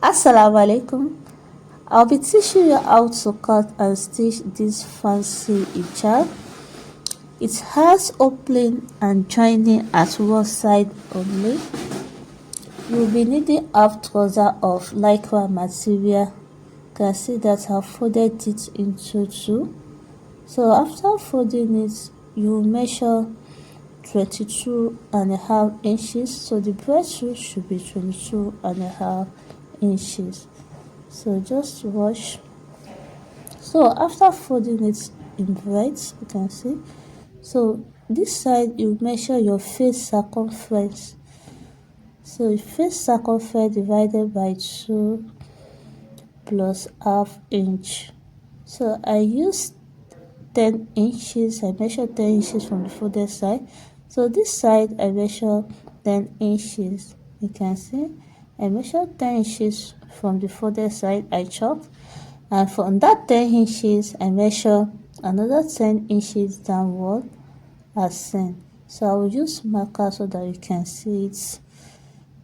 Assalamu alaikum. I'll be teaching you how to cut and stitch this fancy hijab. It has opening and joining at one side only. You'll be needing half trouser of lycra material. You can see that I've folded it into two. So after folding it, you measure 22.5 inches. So the breast width should be 22.5 inches. So just wash. So after folding it in braids, you can see, so this side you measure your face circumference. So face circumference divided by 2 plus half inch. So I used 10 inches. I measured 10 inches from the folded side. So this side I measure 10 inches. You can see I measured 10 inches from the folded side. I chalked, and from that 10 inches I measure another 10 inches downward as seen. So I will use marker so that you can see it,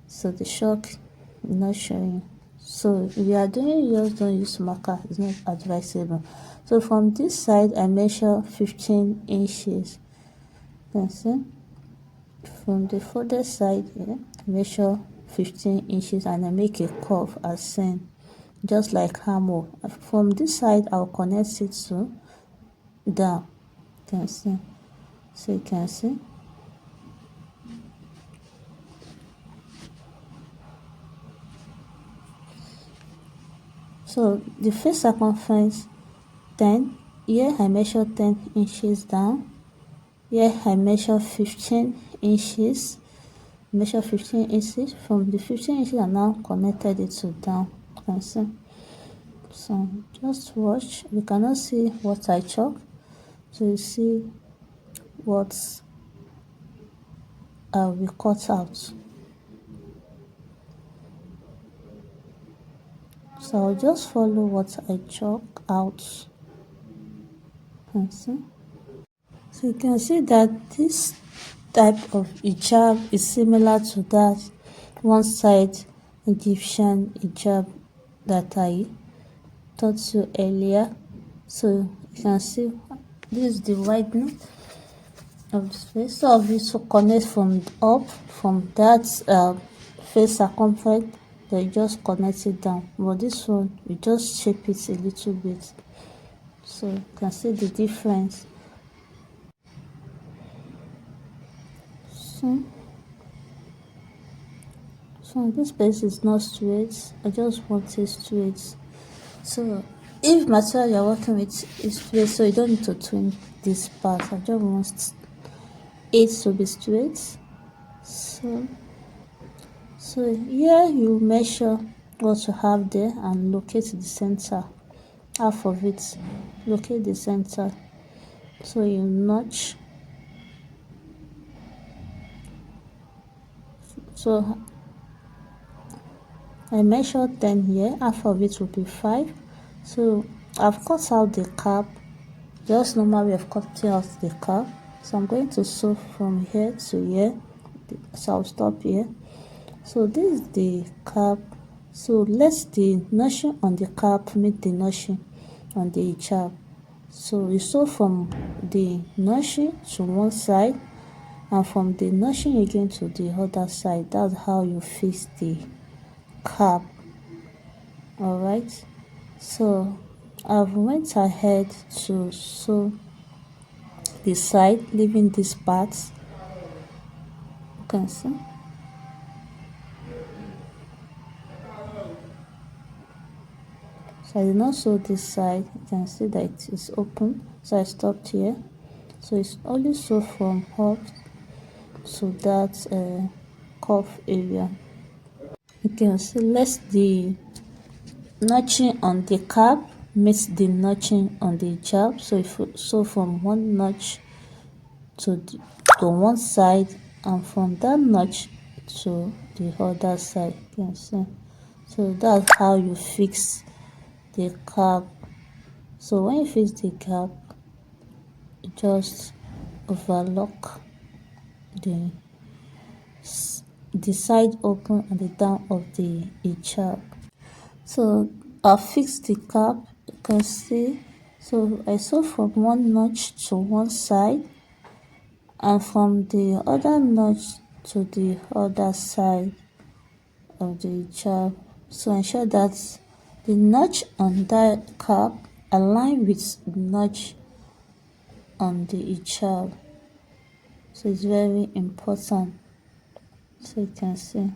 so the chalk is not showing. So if you are doing yours, don't use marker, it's not advisable. So from this side I measure 15 inches. You can see from the folded side here, I measure 15 inches and I make a curve as seen, just like hammer. From this side I'll connect it to down. You can see. So you can see. So the face circumference 10. Here I measure 10 inches down. Here I measure 15 inches. Measure 15 inches. From the 15 inches I now connected it to down. You can see. So just watch. You cannot see what I chalk. So you see what I will cut out. So I'll just follow what I chalk out. You can see. So you can see that this type of hijab is similar to that one side Egyptian hijab that I taught you earlier. So you can see this is the widening of the face. So of it to connect from up from that face circumference, then just connect it down. But this one we just shape it a little bit, so you can see the difference. So this place is not straight. I just want it straight. So if material you're working with is straight, so you don't need to twin this part. I just want it to be straight. So here you measure what you have there and locate the center. Half of it, locate the center. So you notch. So I measured 10 here, half of it will be 5. So I've cut out the cap, just normal way of cutting out the cap. So I'm going to sew from here to here. So I'll stop here. So this is the cap. So let the notching on the cap meet the notching on the hijab. So you sew from the notching to one side and from the notching again to the other side. That's how you fix the cap. Alright, so I've went ahead to sew the side, leaving this part. You can see. So I did not sew this side. You can see that it is open, so I stopped here. So it's only sew from up to that cuff area. You can see, let the notching on the cap meets the notching on the hijab. So if you sew from one notch to one side and from that notch to the other side, you can see. So that's how you fix the cap. So when you fix the cap, you just overlock the side open and the down of the hijab. So I'll fix the cap. You can see, so I sew from one notch to one side and from the other notch to the other side of the hijab. So ensure that the notch on that cap align with the notch on the hijab. So it's very important. So you can see.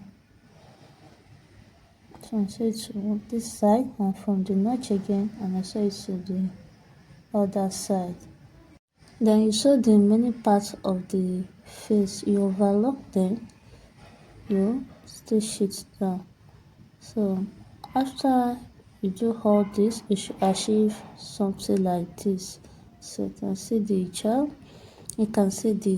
So I sew it to this side and from the notch again, and I sew it to the other side. Then you sew the remaining parts of the face. You overlock them, you stitch it down. So after you do all this, you should achieve something like this. So you can see the hijab, you can see the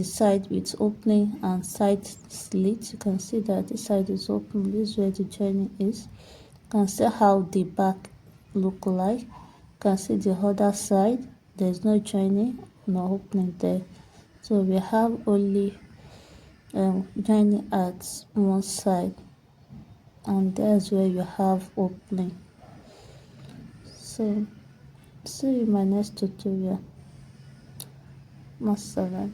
side with opening and side slit. You can see that this side is open, this is where the joining is. You can see how the back look like. You can see the other side, there's no joining, no opening there. So we have only joining at one side, and that's where you have opening. So see you in my next tutorial. Masala.